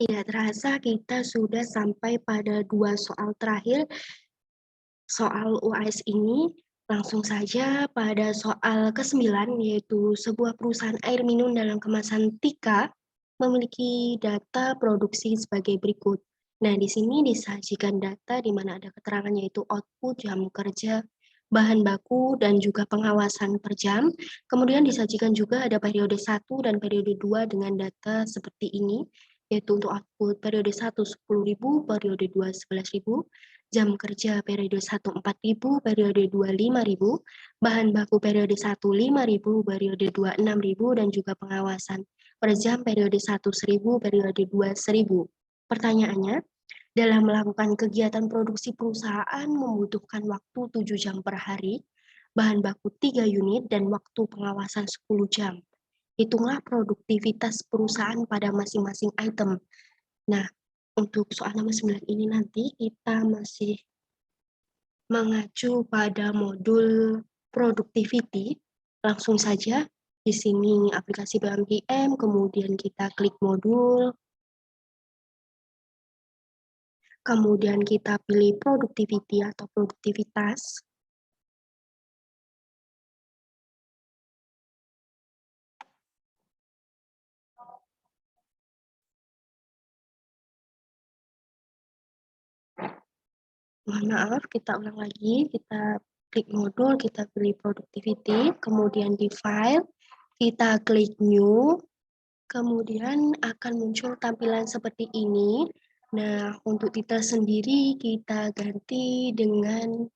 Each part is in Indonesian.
Tidak terasa kita sudah sampai pada 2 soal terakhir soal UAS ini. Langsung saja pada soal ke-9, yaitu sebuah perusahaan air minum dalam kemasan Tika memiliki data produksi sebagai berikut. Nah, di sini disajikan data di mana ada keterangan yaitu output, jam kerja, bahan baku, dan juga pengawasan per jam. Kemudian disajikan juga ada periode 1 dan periode 2 dengan data seperti ini, yaitu untuk output periode 1 10.000, periode 2 11.000, jam kerja periode 1 4.000, periode 2 5.000, bahan baku periode 1 5.000, periode 2 6.000, dan juga pengawasan per jam periode 1 1.000, periode 2 1.000. Pertanyaannya, dalam melakukan kegiatan produksi perusahaan membutuhkan waktu 7 jam per hari, bahan baku 3 unit, dan waktu pengawasan 10 jam. Hitunglah produktivitas perusahaan pada masing-masing item. Nah, untuk soal nomor 9 ini nanti kita masih mengacu pada modul productivity. Langsung saja di sini aplikasi BMPM, kemudian kita klik modul, kemudian kita pilih productivity atau produktivitas. Mohon maaf, kita ulang lagi, kita klik modul, kita pilih productivity, kemudian di file, kita klik new, kemudian akan muncul tampilan seperti ini. Nah, untuk titel sendiri kita ganti dengan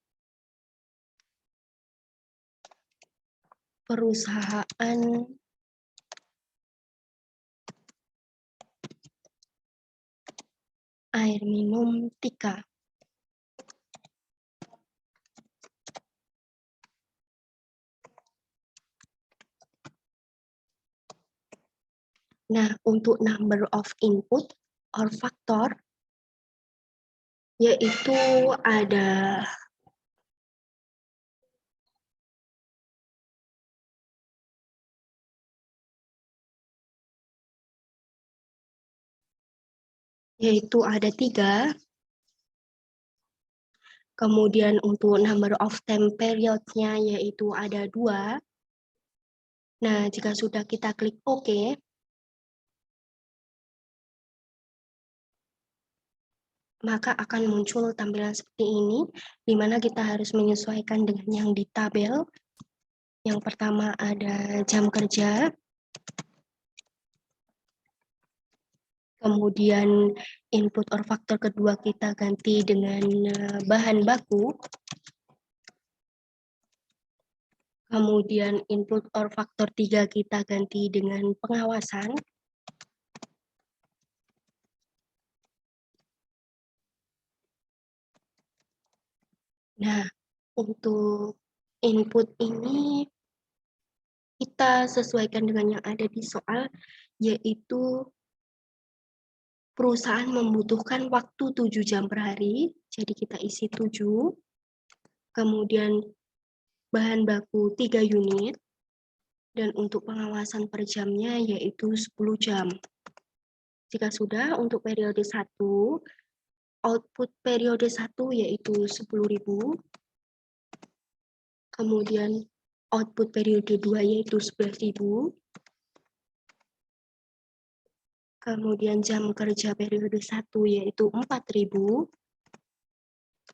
perusahaan air minum Tika. Nah, untuk number of input or factor, yaitu ada yaitu ada 3. Kemudian untuk number of time period-nya yaitu ada 2. Nah, jika sudah kita klik OK, maka akan muncul tampilan seperti ini, di mana kita harus menyesuaikan dengan yang di tabel. Yang pertama ada jam kerja, kemudian input or faktor kedua kita ganti dengan bahan baku, kemudian input or faktor 3 kita ganti dengan pengawasan, nah untuk input ini kita sesuaikan dengan yang ada di soal, yaitu perusahaan membutuhkan waktu 7 jam per hari, jadi kita isi 7. Kemudian bahan baku 3 unit, dan untuk pengawasan per jamnya yaitu 10 jam. Jika sudah, untuk periode 1, output periode 1 yaitu 10.000, kemudian output periode 2 yaitu 11.000, kemudian jam kerja periode 1 yaitu 4.000,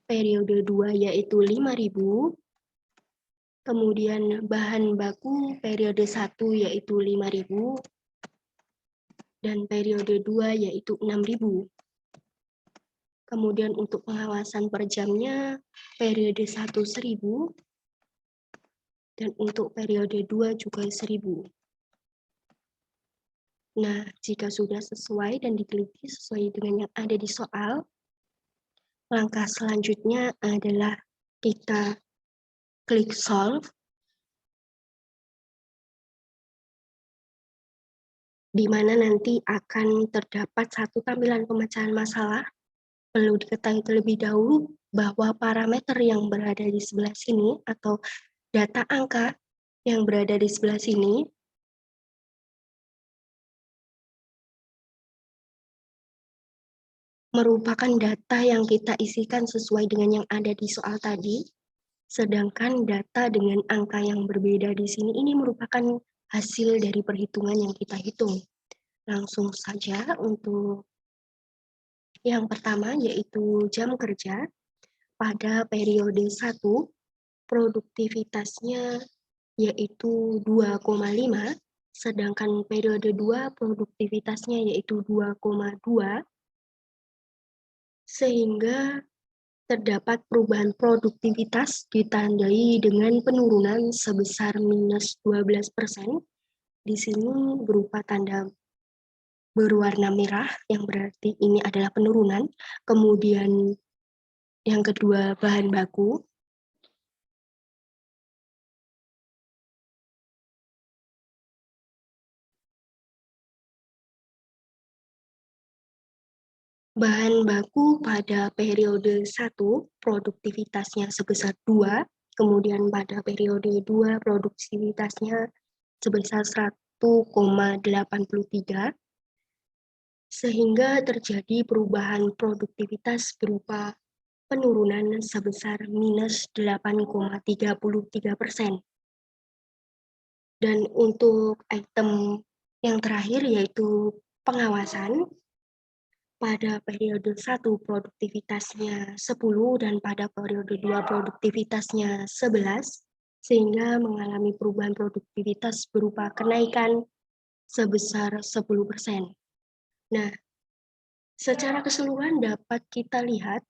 periode 2 yaitu 5.000, kemudian bahan baku periode 1 yaitu 5.000, dan periode 2 yaitu 6.000. Kemudian untuk pengawasan per jamnya periode 1 1.000, dan untuk periode 2 juga 1.000. Nah, jika sudah sesuai dan diteliti sesuai dengan yang ada di soal, langkah selanjutnya adalah kita klik solve, di mana nanti akan terdapat satu tampilan pemecahan masalah. Perlu diketahui terlebih dahulu bahwa parameter yang berada di sebelah sini atau data angka yang berada di sebelah sini merupakan data yang kita isikan sesuai dengan yang ada di soal tadi, sedangkan data dengan angka yang berbeda di sini ini merupakan hasil dari perhitungan yang kita hitung. Langsung saja untuk yang pertama yaitu jam kerja pada periode 1 produktivitasnya yaitu 2,5, sedangkan periode 2 produktivitasnya yaitu 2,2, sehingga terdapat perubahan produktivitas ditandai dengan penurunan sebesar minus 12%. Di sini berupa tanda berwarna merah, yang berarti ini adalah penurunan. Kemudian yang kedua, bahan baku. Bahan baku pada periode 1 produktivitasnya sebesar 2, kemudian pada periode 2 produktivitasnya sebesar 1,83, sehingga terjadi perubahan produktivitas berupa penurunan sebesar minus 8,33%. Dan untuk item yang terakhir yaitu pengawasan, pada periode 1 produktivitasnya 10 dan pada periode 2 produktivitasnya 11, sehingga mengalami perubahan produktivitas berupa kenaikan sebesar 10%. Nah, secara keseluruhan dapat kita lihat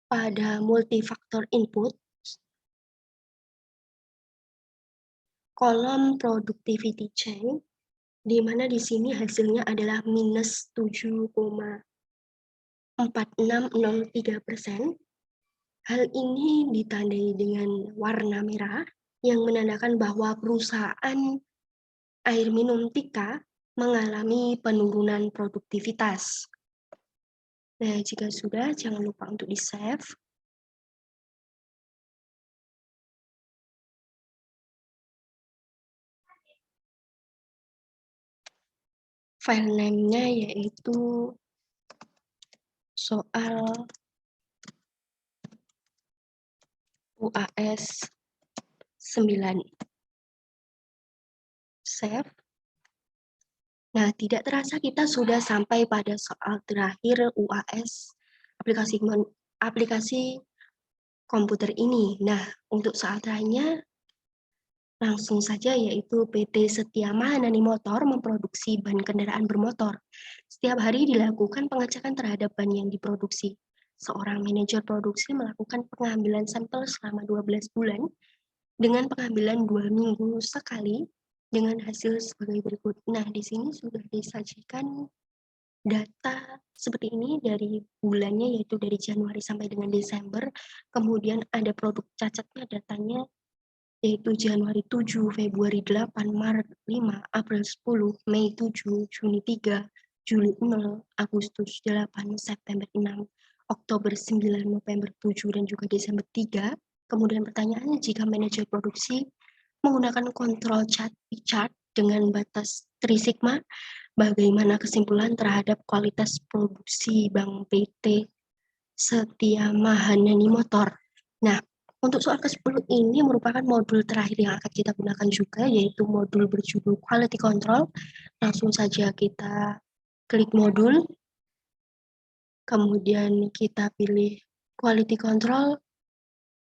pada multifaktor input, kolom productivity change, di mana di sini hasilnya adalah minus 7,4603%. Hal ini ditandai dengan warna merah yang menandakan bahwa perusahaan air minum Tika mengalami penurunan produktivitas. Nah, jika sudah, jangan lupa untuk di-save. File name-nya yaitu soal UAS 9. Save. Nah, tidak terasa kita sudah sampai pada soal terakhir UAS aplikasi komputer ini. Nah, untuk soal terakhirnya langsung saja yaitu PT Setia Mahanani Motor memproduksi ban kendaraan bermotor. Setiap hari dilakukan pengecekan terhadap ban yang diproduksi. Seorang manajer produksi melakukan pengambilan sampel selama 12 bulan dengan pengambilan 2 minggu sekali dengan hasil sebagai berikut. Nah, di sini sudah disajikan data seperti ini dari bulannya yaitu dari Januari sampai dengan Desember. Kemudian ada produk cacatnya datanya yaitu Januari 7, Februari 8, Maret 5, April 10, Mei 7, Juni 3, Juli 0, Agustus 8, September 6, Oktober 9, November 7, dan juga Desember 3. Kemudian pertanyaannya, jika manajer produksi menggunakan kontrol chart dengan batas 3 sigma, bagaimana kesimpulan terhadap kualitas produksi Bank PT Setia Mahanani Motor? Nah, untuk soal ke-10 ini merupakan modul terakhir yang akan kita gunakan juga, yaitu modul berjudul Quality Control. Langsung saja kita klik modul, kemudian kita pilih Quality Control,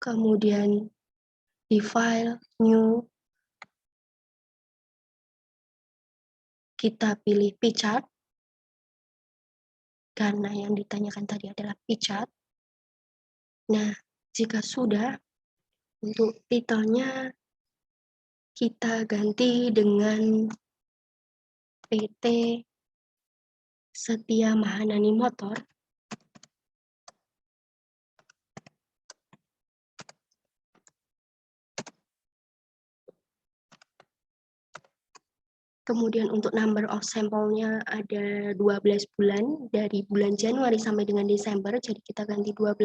kemudian di File, New, kita pilih P-chart, karena yang ditanyakan tadi adalah P-chart. Nah, jika sudah, untuk titelnya kita ganti dengan PT Setia Mahanani Motor. Kemudian untuk number of sampelnya ada 12 bulan, dari bulan Januari sampai dengan Desember, jadi kita ganti 12.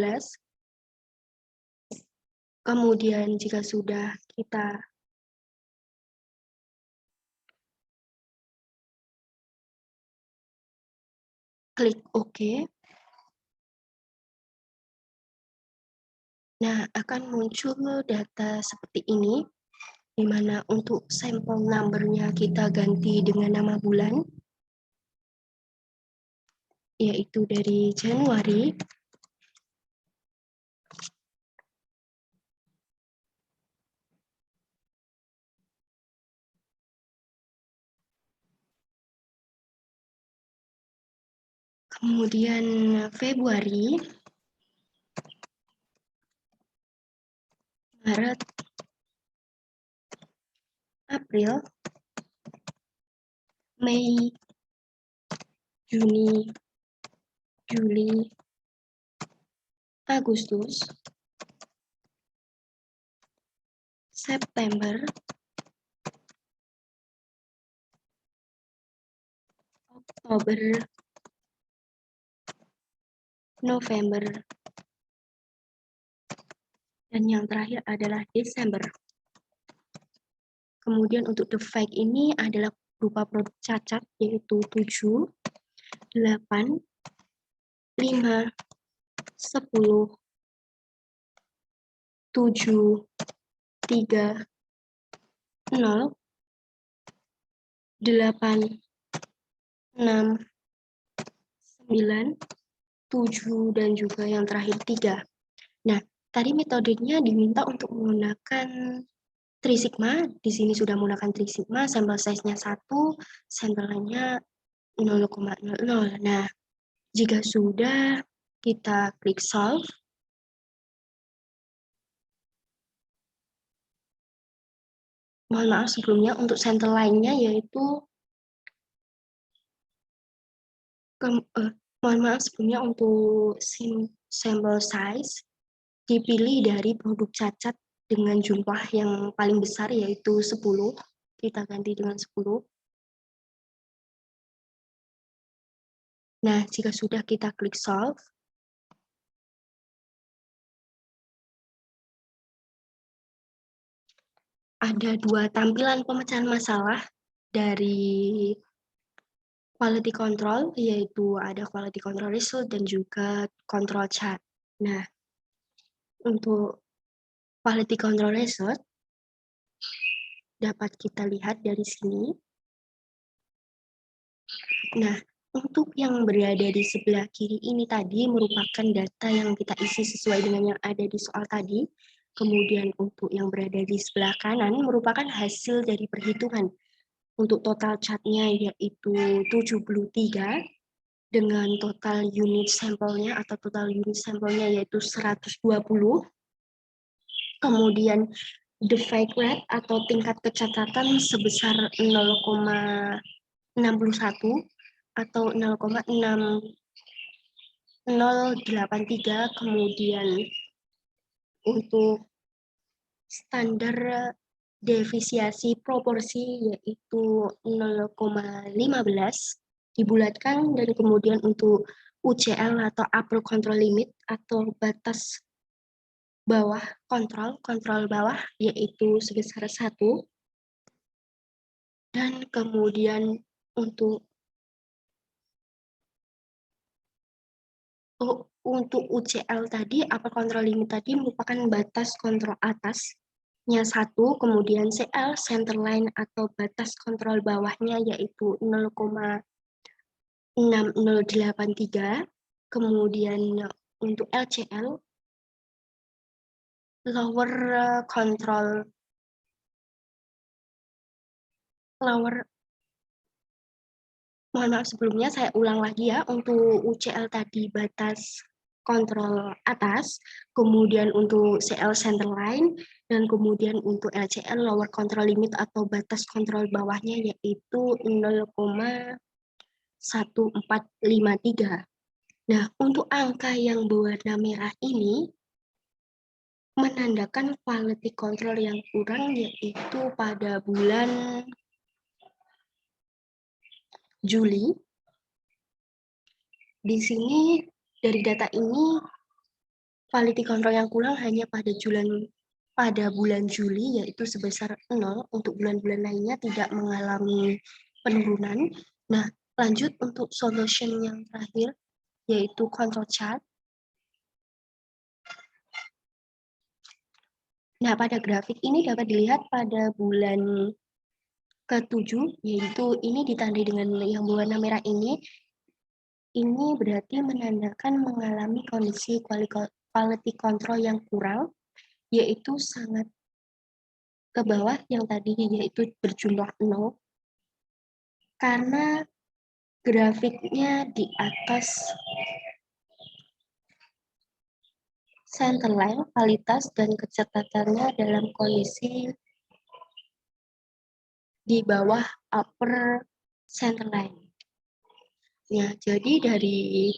Kemudian jika sudah, kita klik OK. Nah, akan muncul data seperti ini, di mana untuk sampel number-nya kita ganti dengan nama bulan, yaitu dari Januari. Kemudian Februari, Maret, April, Mei, Juni, Juli, Agustus, September, Oktober, November, dan yang terakhir adalah Desember. Kemudian untuk the fact ini adalah berupa produk cacat, yaitu 7, 8, 5, 10, 7, 3, 0, 8, 6, 9, 7, dan juga yang terakhir 3. Nah, tadi metodenya diminta untuk menggunakan 3 sigma. Di sini sudah menggunakan 3 sigma, sampel size-nya 1, sampel lainnya 0,00. Nah, jika sudah, kita klik solve. Mohon maaf sebelumnya untuk sampel lainnya yaitu mohon maaf sebelumnya untuk sampel size dipilih dari produk cacat dengan jumlah yang paling besar yaitu 10. Kita ganti dengan 10. Nah, jika sudah kita klik solve. Ada 2 tampilan pemecahan masalah dari quality control, yaitu ada quality control result dan juga control chart. Nah, untuk quality control result dapat kita lihat dari sini. Nah, untuk yang berada di sebelah kiri ini tadi merupakan data yang kita isi sesuai dengan yang ada di soal tadi. Kemudian untuk yang berada di sebelah kanan merupakan hasil dari perhitungan. Untuk total chartnya yaitu 73 dengan total unit sampelnya atau total unit sampelnya yaitu 120. Kemudian the fake rate atau tingkat kecacatan sebesar 0,61 atau 0,6083. Kemudian untuk standar defisiasi proporsi yaitu 0,15 dibulatkan, dan kemudian untuk UCL atau upper control limit atau batas bawah kontrol bawah yaitu sebesar 1, dan kemudian untuk UCL tadi, upper control limit tadi merupakan batas kontrol atasnya 1, kemudian CL center line atau batas kontrol bawahnya yaitu 0,6083, kemudian untuk LCL lower control mohon maaf sebelumnya, saya ulang lagi ya. Untuk UCL tadi batas kontrol atas, kemudian untuk CL center line, dan kemudian untuk LCL lower control limit atau batas kontrol bawahnya yaitu 0,1453. Nah, untuk angka yang berwarna merah ini menandakan quality control yang kurang, yaitu pada bulan Juli. Di sini dari data ini quality control yang kurang hanya pada bulan Juli yaitu sebesar 0, untuk bulan-bulan lainnya tidak mengalami penurunan. Nah, Lanjut untuk solution yang terakhir, yaitu control chart. Nah, pada grafik ini dapat dilihat pada bulan ke-7, yaitu ini ditandai dengan yang berwarna merah ini berarti menandakan mengalami kondisi quality control yang kurang, yaitu sangat ke bawah yang tadi yaitu berjumlah 0, karena grafiknya di atas centerline, kualitas dan kecatatannya dalam kondisi di bawah upper centerline. Ya, jadi dari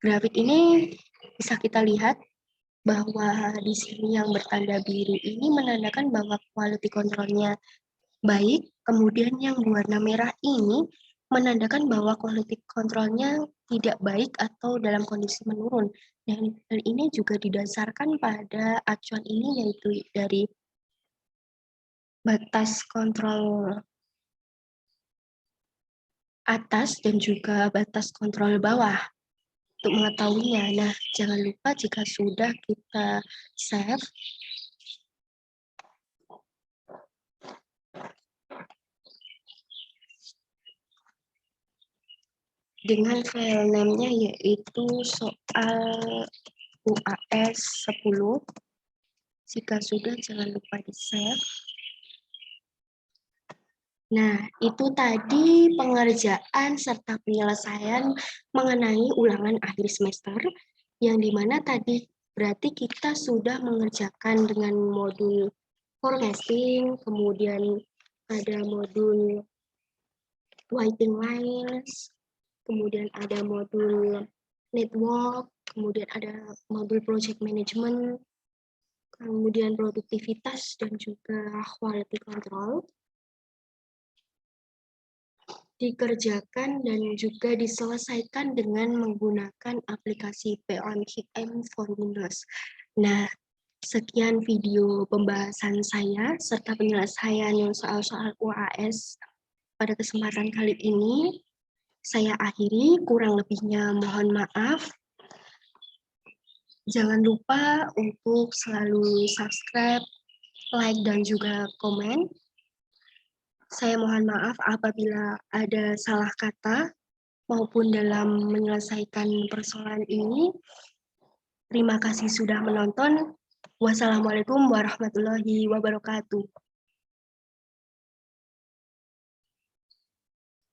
grafik ini bisa kita lihat bahwa di sini yang bertanda biru ini menandakan bahwa quality control-nya baik, kemudian yang berwarna merah ini menandakan bahwa quality control-nya tidak baik atau dalam kondisi menurun. Dan ini juga didasarkan pada acuan ini, yaitu dari batas kontrol atas dan juga batas kontrol bawah untuk mengetahuinya. Nah, jangan lupa jika sudah kita save, dengan file name-nya yaitu soal UAS 10. Jika sudah, jangan lupa di-save. Nah, itu tadi pengerjaan serta penyelesaian mengenai ulangan akhir semester, yang dimana tadi berarti kita sudah mengerjakan dengan modul forecasting, kemudian ada modul writing lines, kemudian ada modul network, kemudian ada modul project management, kemudian produktivitas, dan juga quality control. Dikerjakan dan juga diselesaikan dengan menggunakan aplikasi POMQM for Windows. Nah, sekian video pembahasan saya serta penyelesaian soal-soal UAS pada kesempatan kali ini. Saya akhiri, kurang lebihnya mohon maaf. Jangan lupa untuk selalu subscribe, like, dan juga komen. Saya mohon maaf apabila ada salah kata maupun dalam menyelesaikan persoalan ini. Terima kasih sudah menonton. Wassalamualaikum warahmatullahi wabarakatuh.